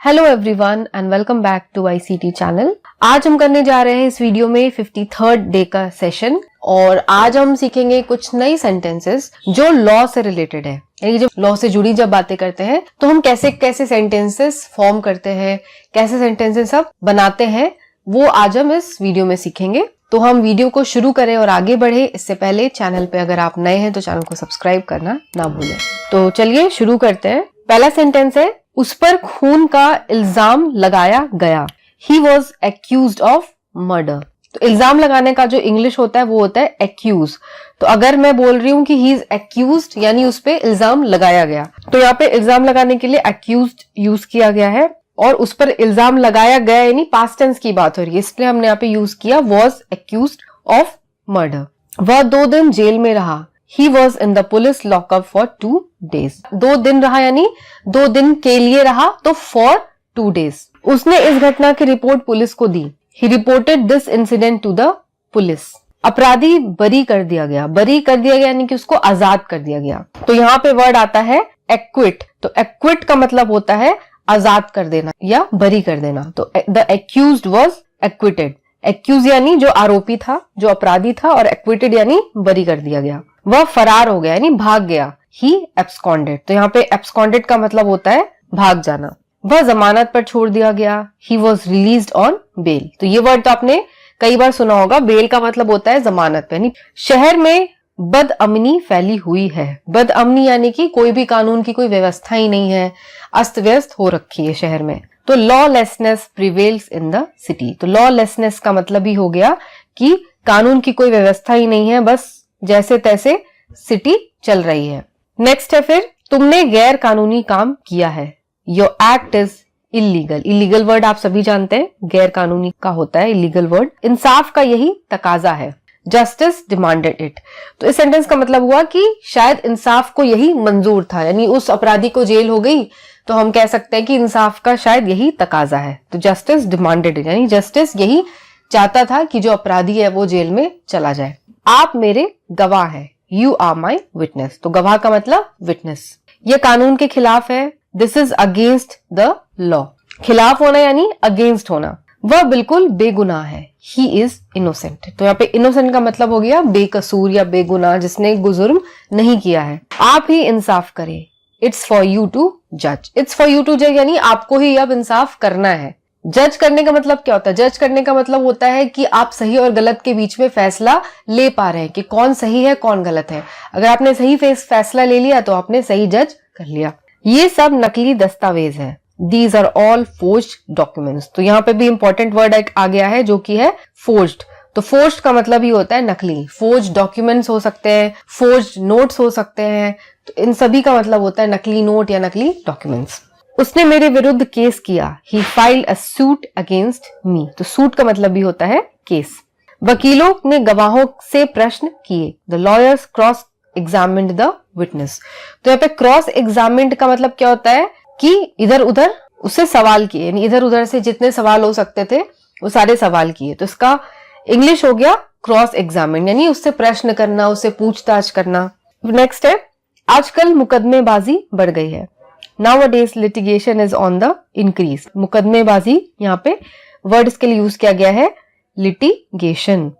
Hello everyone and welcome back to ICT channel. आज हम करने जा रहे हैं इस वीडियो में 53rd डे का सेशन और आज हम सीखेंगे कुछ नई सेंटेंसेस जो लॉ से रिलेटेड है। यानी जब लॉ से जुड़ी जब बातें करते हैं तो हम कैसे कैसे सेंटेंसेस फॉर्म करते हैं, कैसे सेंटेंसेस सब बनाते हैं, वो आज हम इस वीडियो में सीखेंगे। तो हम वीडियो को शुरू करें और आगे बढ़े इससे पहले चैनल पे अगर आप नए हैं तो चैनल को सब्सक्राइब करना ना भूलें। तो चलिए शुरू करते हैं। पहला सेंटेंस है, उस पर खून का इल्जाम लगाया गया। He was accused of murder। तो इल्जाम लगाने का जो इंग्लिश होता है वो होता है accuse। तो अगर मैं बोल रही हूँ कि he is accused यानी उस पे इल्जाम लगाया गया, तो यहाँ पे इल्जाम लगाने के लिए accused यूज किया गया है और उस पर इल्जाम लगाया गया यानी पास्ट टेंस की बात हो रही है, इसलिए हमने यहाँ पे यूज किया was accused of murder। वह 2 दिन जेल में रहा। He was in the police lockup for 2 days। 2 दिन रहा यानी 2 दिन के लिए रहा, तो for 2 days। उसने इस घटना की रिपोर्ट पुलिस को दी। He reported this incident to the police। अपराधी बरी कर दिया गया। बरी कर दिया गया यानी कि उसको आजाद कर दिया गया। तो यहाँ पे वर्ड आता है acquit। तो acquit का मतलब होता है आजाद कर देना या बरी कर देना। तो the accused was acquitted। Accuse यानी जो आरोपी था, जो अपराधी था, और एक्विटेड यानी बरी कर दिया गया। वह फरार हो गया यानी भाग गया। ही एब्सकॉन्डेड। तो यहाँ पे एब्सकॉन्डेड का मतलब होता है भाग जाना। वह जमानत पर छोड़ दिया गया। He was released on bail. तो ये वर्ड तो आपने कई बार सुना होगा। बेल का मतलब होता है जमानत पे। यानी शहर में बदअमनी फैली हुई है। बदअमनी यानी कि कोई भी कानून की कोई व्यवस्था ही नहीं है, अस्त व्यस्त हो रखी है शहर में। तो lawlessness prevails in the city. तो लॉलेसनेस का मतलब ही हो गया कि कानून की कोई व्यवस्था ही नहीं है, बस जैसे तैसे सिटी चल रही है। नेक्स्ट है फिर, तुमने गैर कानूनी काम किया है। Your act is illegal. Illegal word आप सभी जानते हैं, गैर कानूनी का होता है इलीगल वर्ड। इंसाफ का यही तकाजा है। Justice demanded it. तो इस सेंटेंस का मतलब हुआ कि शायद इंसाफ को यही मंजूर था, यानी उस अपराधी को जेल हो गई तो हम कह सकते हैं कि इंसाफ का शायद यही तकाजा है। तो जस्टिस डिमांडेड इट यानी जस्टिस यही चाहता था कि जो अपराधी है वो जेल में चला जाए। आप मेरे गवाह हैं। You are my witness. तो गवाह का मतलब विटनेस। ये कानून के खिलाफ है। This is against the law. खिलाफ होना यानी अगेंस्ट होना। वह बिल्कुल बेगुनाह है। He is innocent. तो यहाँ पे इनोसेंट का मतलब हो गया बेकसूर या बेगुनाह, जिसने जुर्म नहीं किया है। आप ही इंसाफ करें। इट्स फॉर यू टू जज। इट्स फॉर यू टू जज यानी आपको ही अब इंसाफ करना है। जज करने का मतलब क्या होता है? जज करने का मतलब होता है कि आप सही और गलत के बीच में फैसला ले पा रहे हैं कि कौन सही है कौन गलत है। अगर आपने सही फैसला ले लिया तो आपने सही जज कर लिया। ये सब नकली दस्तावेज है। These are all forged documents। तो यहाँ पे भी इंपॉर्टेंट वर्ड आ गया है जो कि है forged। तो forged का मतलब ही होता है नकली। forged documents हो सकते हैं, forged notes हो सकते हैं। तो इन सभी का मतलब होता है नकली नोट या नकली डॉक्यूमेंट्स। उसने मेरे विरुद्ध केस किया। He filed a suit against me। तो सूट का मतलब भी होता है केस। वकीलों ने गवाहों से प्रश्न किए। The lawyers cross examined the witness। तो यहाँ पे क्रॉस एग्जामिन्ड का मतलब क्या होता है कि इधर उधर उससे सवाल किए, यानी इधर उधर से जितने सवाल हो सकते थे वो सारे सवाल किए। तो इसका इंग्लिश हो गया क्रॉस एग्जामिन, यानी उससे प्रश्न करना, उससे पूछताछ करना। नेक्स्ट है, आजकल मुकदमेबाजी बढ़ गई है। Nowadays litigation is on the increase। मुकदमेबाजी यहाँ पे वर्ड इसके लिए यूज किया गया है लिटिगेशन।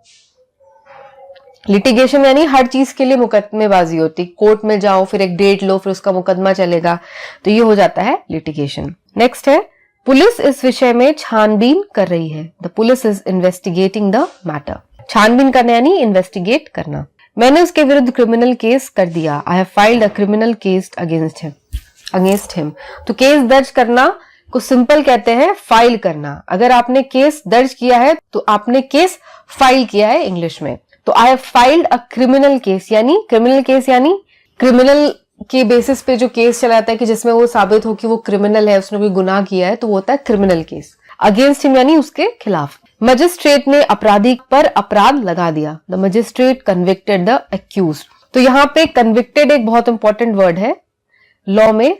लिटिगेशन यानी हर चीज के लिए मुकदमेबाजी होती। कोर्ट में जाओ, फिर एक डेट लो, फिर उसका मुकदमा चलेगा, तो ये हो जाता है लिटिगेशन। नेक्स्ट है, पुलिस इस विषय में छानबीन कर रही है। The police is investigating the matter. छानबीन करना यानी इन्वेस्टिगेट करना। मैंने उसके विरुद्ध क्रिमिनल केस कर दिया। I have filed a criminal case against him. तो केस दर्ज करना को सिंपल कहते हैं फाइल करना। अगर आपने केस दर्ज किया है तो आपने केस फाइल किया है इंग्लिश में। तो I have filed a criminal case यानी क्रिमिनल के बेसिस पे जो केस चलाता है कि जिसमें वो साबित हो कि वो क्रिमिनल है, उसने कोई गुनाह किया है, तो वो होता है क्रिमिनल केस। अगेंस्ट हिम यानी उसके खिलाफ। मजिस्ट्रेट ने अपराधी पर अपराध लगा दिया। The magistrate convicted the accused. तो यहाँ पे कन्विक्टेड एक बहुत इंपॉर्टेंट वर्ड है लॉ में।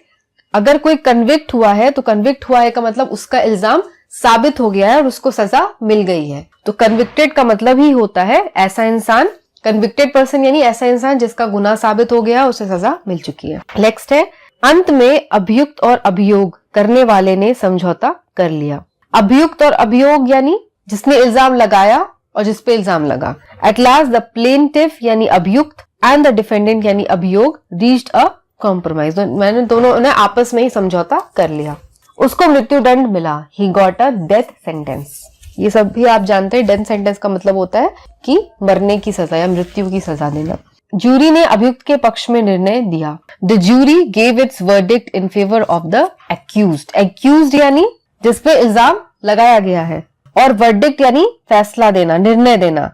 अगर कोई कन्विक्ट हुआ है तो कन्विक्ट हुआ है का मतलब उसका इल्जाम साबित हो गया है और उसको सजा मिल गई है। तो कन्विक्टेड का मतलब ही होता है ऐसा इंसान, कन्विक्टेड पर्सन यानी ऐसा इंसान जिसका गुनाह साबित हो गया, उसे सजा मिल चुकी है। नेक्स्ट है, अंत में अभियुक्त और अभियोग करने वाले ने समझौता कर लिया। अभियुक्त और अभियोग यानी जिसने इल्जाम लगाया और जिस पे इल्जाम लगा। एट लास्ट द प्लेंटिफ यानी अभियुक्त एंड द डिफेंडेंट यानी अभियोग रीच्ड अ कॉम्प्रोमाइज, मैंने दोनों ने आपस में ही समझौता कर लिया। उसको मृत्युदंड मिला। He got a death sentence. ये सब भी आप जानते हैं, डेथ सेंटेंस का मतलब होता है कि मरने की सजा या मृत्यु की सजा देना। जूरी ने अभियुक्त के पक्ष में निर्णय दिया। The jury gave its verdict in favour of the accused. Accused यानी जिस पे इल्जाम लगाया गया है, और वर्डिक्ट यानी फैसला देना, निर्णय देना।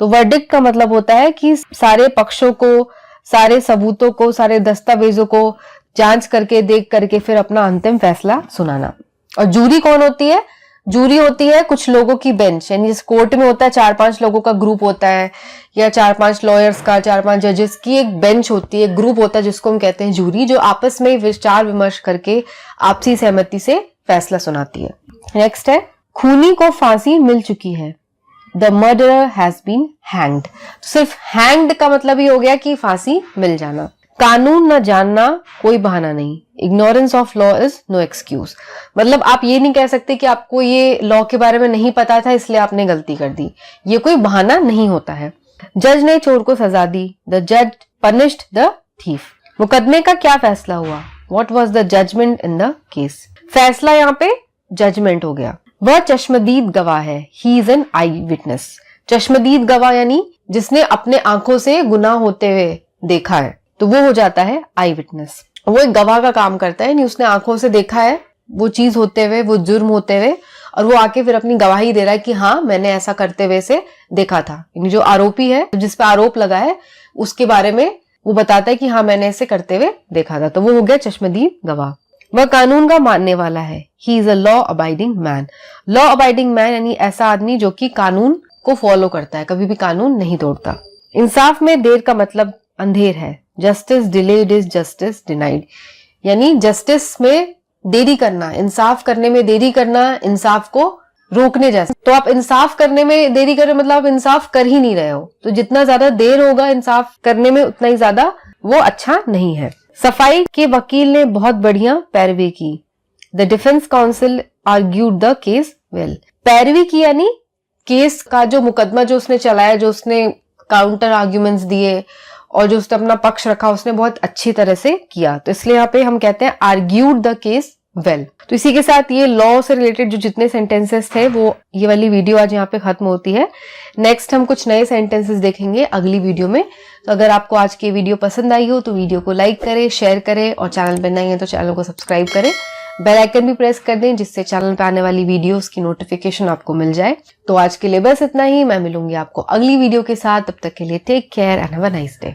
तो वर्डिक्ट का मतलब होता है कि सारे पक्षों को, सारे सबूतों को, सारे दस्तावेजों को जांच करके, देख करके फिर अपना अंतिम फैसला सुनाना। और जूरी कौन होती है? जूरी होती है कुछ लोगों की बेंच, यानी जिस कोर्ट में होता है 4-5 लोगों का ग्रुप होता है, या 4-5 लॉयर्स का, 4-5 जजेस की एक बेंच होती है, ग्रुप होता है जिसको हम कहते हैं जूरी, जो आपस में विचार विमर्श करके आपसी सहमति से फैसला सुनाती है। नेक्स्ट है, खूनी को फांसी मिल चुकी है। The murderer has been hanged. सिर्फ हैंग्ड का मतलब ही हो गया कि फांसी मिल जाना। कानून न जानना कोई बहाना नहीं। Ignorance of law is no excuse. मतलब आप ये नहीं कह सकते कि आपको ये लॉ के बारे में नहीं पता था इसलिए आपने गलती कर दी, ये कोई बहाना नहीं होता है। जज ने चोर को सजा दी। द जज पनिश्ड द थीफ। मुकदमे का क्या फैसला हुआ? What was the judgement in the case. फैसला यहाँ पे जजमेंट हो गया। वह चश्मदीद गवाह है। He is an I witness. चश्मदीद गवाह यानी जिसने अपने आंखों से गुनाह होते हुए देखा है, तो वो हो जाता है आई विटनेस। वो एक गवाह का काम करता है, यानी उसने आंखों से देखा है वो चीज होते हुए, वो जुर्म होते हुए, और वो आके फिर अपनी गवाही दे रहा है कि हाँ मैंने ऐसा करते हुए से देखा था। यानी जो आरोपी है, जिस पे आरोप लगा है, उसके बारे में वो बताता है कि हाँ मैंने ऐसे करते हुए देखा था, तो वो हो गया चश्मदीद गवाह। वह कानून का मानने वाला है। He is a law abiding man. Law abiding man यानी ऐसा आदमी जो कि कानून को फॉलो करता है, कभी भी कानून नहीं तोड़ता। इंसाफ में देर का मतलब अंधेर है। Justice delayed is justice denied. यानी जस्टिस में देरी करना, इंसाफ करने में देरी करना, इंसाफ को रोकने जैसा। तो आप इंसाफ करने में देरी कर रहे हो, मतलब आप इंसाफ कर ही नहीं रहे हो, तो जितना ज्यादा देर होगा इंसाफ करने में उतना ही ज्यादा वो अच्छा नहीं है। सफाई के वकील ने बहुत बढ़िया पैरवी की। The defence council argued the case well. पैरवी की यानी केस का जो मुकदमा जो उसने चलाया, जो उसने काउंटर आर्ग्यूमेंट्स दिए और जो उसने अपना पक्ष रखा, उसने बहुत अच्छी तरह से किया, तो इसलिए यहाँ पे हम कहते हैं आर्ग्यूड द केस वेल। तो इसी के साथ ये लॉ से रिलेटेड जो जितने सेंटेंसेस थे वो ये वाली वीडियो आज यहाँ पे खत्म होती है। नेक्स्ट हम कुछ नए सेंटेंसेस देखेंगे अगली वीडियो में। तो अगर आपको आज की वीडियो पसंद आई हो तो वीडियो को लाइक करें, शेयर करें, और चैनल पर नए हैं तो चैनल को सब्सक्राइब करें। बेल आइकन भी प्रेस कर दें जिससे चैनल पे आने वाली वीडियोस की नोटिफिकेशन आपको मिल जाए। तो आज के लिए बस इतना ही। मैं मिलूंगी आपको अगली वीडियो के साथ। तब तक के लिए take care and have a nice day.